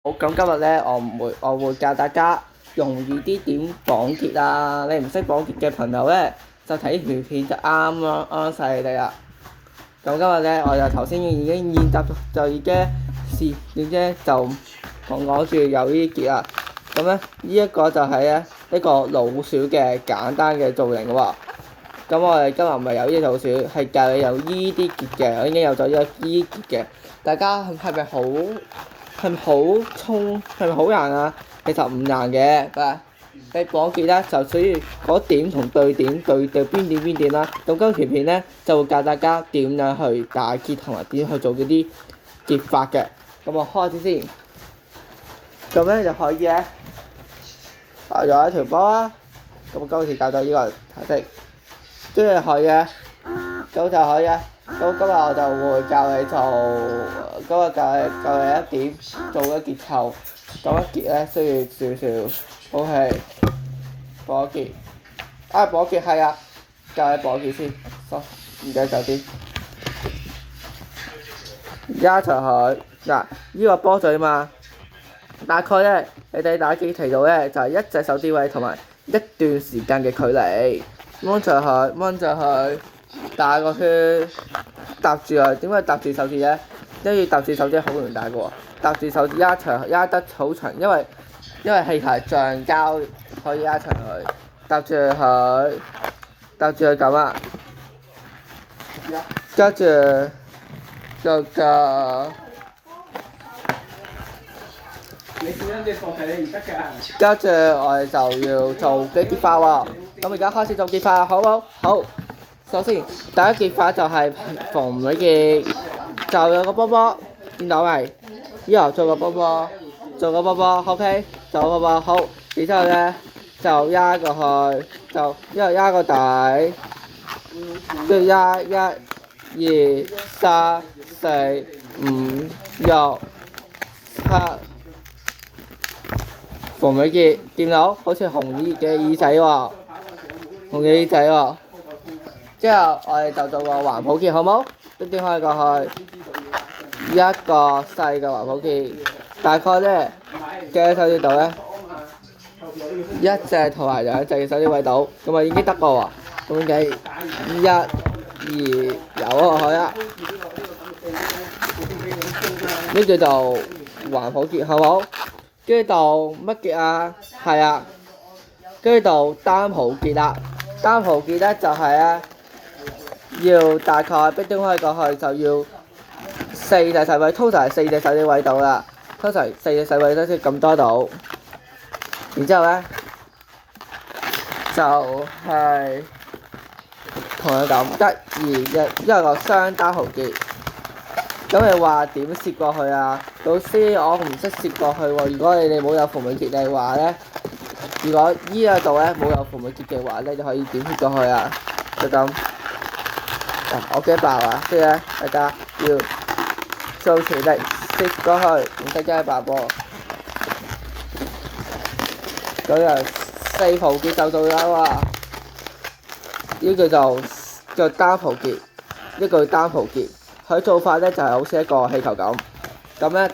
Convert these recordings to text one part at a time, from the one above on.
好，咁今日咧，我會教大家容易啲點綁結啊！你唔識綁結嘅朋友咧，就睇條片就啱啦，啱晒你哋啦。咁今日咧，我就頭先已經練習就已經試點啫，就講住有呢啲結啦。咁咧，呢一個就係咧一個老鼠嘅簡單嘅造型喎。咁我哋今日唔係有呢啲老鼠，係教你有依啲結嘅，我已經有咗呢個依結嘅。大家係咪好係咪好難啊？其實唔難嘅，你綁結咧就需要嗰點同對點對邊點啦。咁今條片咧就會教大家點樣去打結同埋點去做嗰啲結法嘅。咁我開始先，咁咧就可以咧有一條波啦。咁我今次教到呢個顏色，跟住可以咧，咁就可以咧。咁今日我就會教你做，今日教你一點做嘅結構。咁一結咧需要少少，好係綁結。綁結係啊，教你綁結先。唔記得咗啲，加長佢嗱，呢個波嘴嘛，大概咧你哋打結期度咧就係一隻手指位同埋一段時間嘅距離，掹著佢，打個圈，搭住佢。點解搭住手指咧？因為搭住手指好容易打嘅喎，搭住手指壓得好長，因為氣球係橡膠，可以壓長佢，搭住佢咁啊，跟住就跟住我哋就要做結法喎。咁而家開始做結法，好冇？好。首先第一結法就係縫裏嘅，就有個波波，見到未？之後做個波波，OK，做個波波好。然之後咧就壓過去，就一路壓個底，跟住壓1、2、3、4、5、6、7。縫尾結，見到好似紅嘅耳仔喎，之後我哋就做個環抱結，好冇？一點開過去，一個細嘅環抱結，大概咧幾多手指度咧？一隻同埋兩隻嘅手指位度，咁啊已經得個喎。咁計1、2有可啦，呢叫做環抱結，好冇？跟住到乜結啊？係啊，跟住到單抱結啦。單抱結咧就係咧，要大概逼端開過去就要4隻手位，通常係4隻手指位到啦。通常4隻手位都先咁多度。然之後咧就係同樣咁1、2、1，因為個雙單抱結。咁你話點攝過去啊？老師，我唔識攝過去喎。如果你哋冇有縫尾結嘅話咧，如果依個度咧冇有縫尾結嘅話咧，就可以點攝過去啊？就咁。我驚爆啊！所以咧，大家要做全力攝過去，唔使驚爆波。咁就4抱結就到啦喎。呢個叫單抱結，呢個單抱結。佢做法咧就係好似一個氣球咁，咁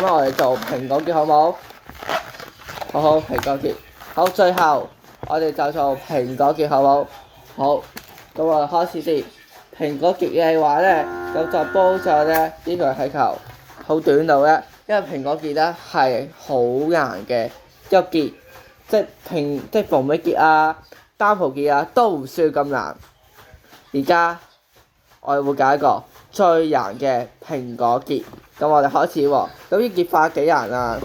我哋做蘋果結好冇？好蘋果結，好最後我哋就做蘋果結好冇？好，咁我哋開始先。蘋果結嘅話咧，咁就煲咗咧呢個氣球，好短度咧，因為蘋果結咧係好難嘅一個結，即縫尾結啊、單抱結啊都唔需要咁難。而家我哋會教一個最難嘅蘋果結，咁我哋開始喎。咁呢結法幾難啊？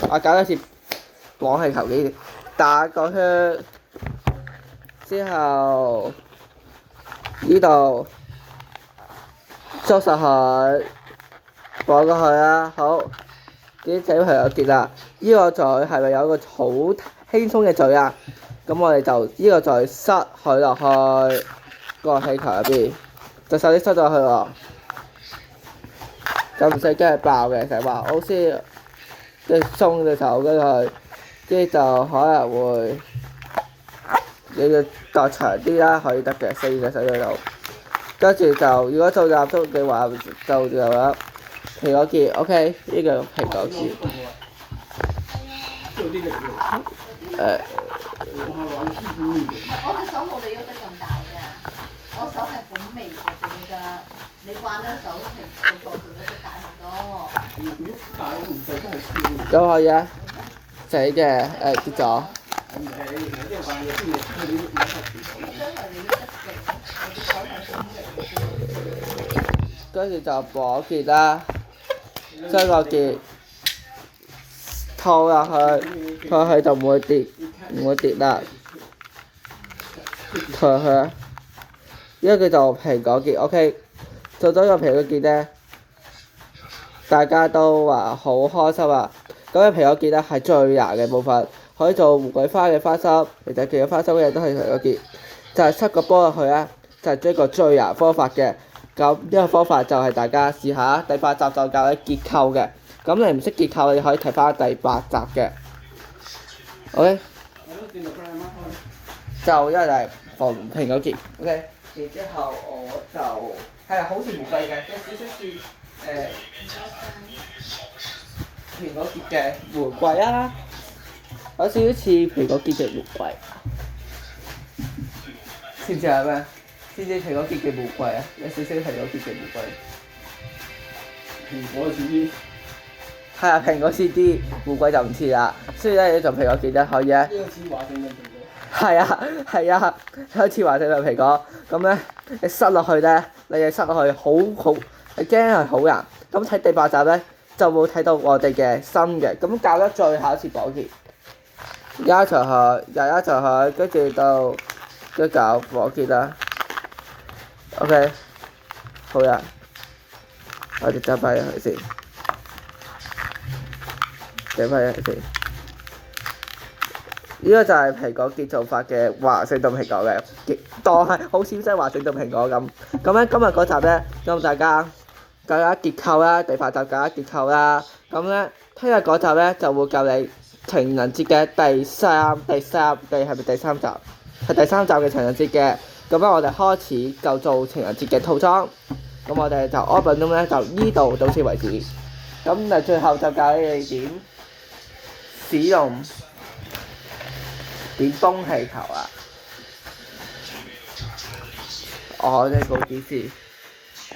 我搞一次綁氣球結，打個圈之後呢度捉實佢，綁過去啦。好，啲仔朋友結啦。呢個嘴係咪有個好輕鬆嘅嘴啊？咁我哋就呢個嘴塞佢落去個氣球入邊，隻手指塞咗去喎。咁唔使驚係爆嘅，成日話老師即係鬆隻手跟住佢，跟住就可能會你要度長啲啦，可以得嘅4隻手指度。跟住就如果做蠟燭嘅話，就有啦蘋果結 ，OK， 呢個蘋果結。我隻手冇你喐得咁大嘅，我手係好微嘅啫㗎。你慣咗手係個度喐得大好多。咁可以啊，死嘅跌咗。跟住就綁結啦，將個結套入去，套入去就唔會跌啦。套入去啊！呢個叫做蘋果結 ，OK。做咗個蘋果結咧，大家都話好開心啊！咁個蘋果結咧係最難嘅部分，可以做玫瑰花嘅花心，其實其他花心嘅嘢都係蘋果結，就係塞個波入去啊！就係一個最難方法嘅。咁呢個方法就係大家試下，第8集就教你結構嘅。咁你唔識結構，你可以睇翻第8集嘅。OK。就因為係防蘋果結 ，OK。然之後我就係好似玫瑰嘅，有少少似蘋果結嘅玫瑰啊，有少少似蘋果結嘅玫瑰。知唔知係咩？知唔知蘋果結嘅玫瑰啊？有少少蘋果結嘅玫瑰。蘋果似啲。係啊，蘋果似啲，玫瑰就唔似啦。所以咧，你做蘋果結咧可以咧。呢個似華盛頓蘋果。係啊，好似華盛頓蘋果咁咧，你塞落去咧，你哋塞落去好，你驚係好難。咁睇第8集咧，就會睇到我哋嘅新嘅。咁教得最後一次綁結，而家就係又一就係，跟住到一搞綁結啦。OK， 好啦，我哋執翻入去先，整翻入去先。呢個就係蘋果結做法嘅華盛頓蘋果嘅，當係好似真係華盛頓蘋果咁。咁咧今日嗰集咧，咁大家結構啦，第8集教結構啦。咁咧聽日嗰集咧就會教你情人節嘅第三集，係咪第3集？係第3集嘅情人節嘅。咁咧我哋開始就做情人節嘅套裝。咁我哋就安品中咧就呢度到此為止。咁誒最後就教你哋點使用。點風氣球啊！我哋冇幾時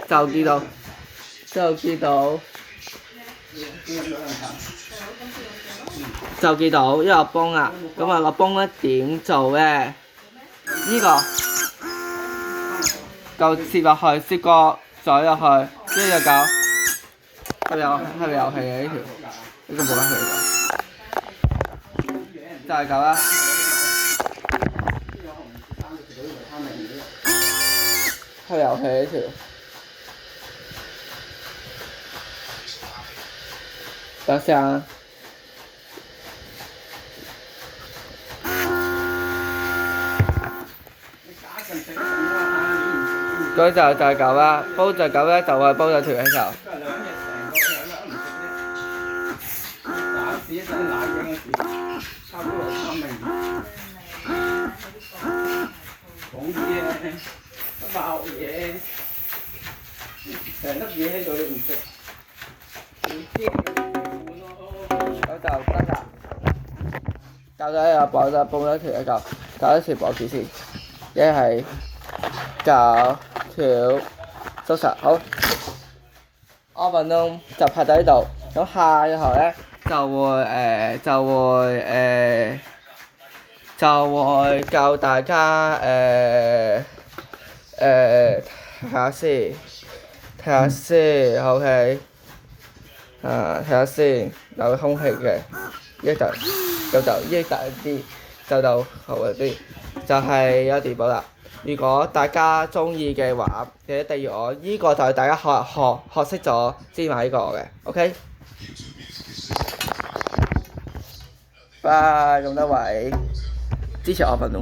就見到一個泵啊！咁啊個泵咧點做咧？呢個就攝落去，攝個嘴落去，跟住就搞。係咪遊戲嘅呢條？呢個冇得去㗎，就係咁啦。係遊戲呢條，等下啊！嗰就係咁啦，煲就咁咧，就係煲咗條氣球。爆嘢，成粒嘢喺度你唔食，咁就得啦。教咗又綁咗條氣球，搞一條綁住先，一係搞條收實好。我份鐘就拍到呢度，咁下一後咧就會教大家睇下先 ，OK， 睇下先，有空氣嘅，大啲，就到後啲，就係有電寶啦。如果大家中意嘅話，記得訂閱我，呢個就係大家學識咗先買呢個嘅 ，OK。拜咁多位支持我頻道。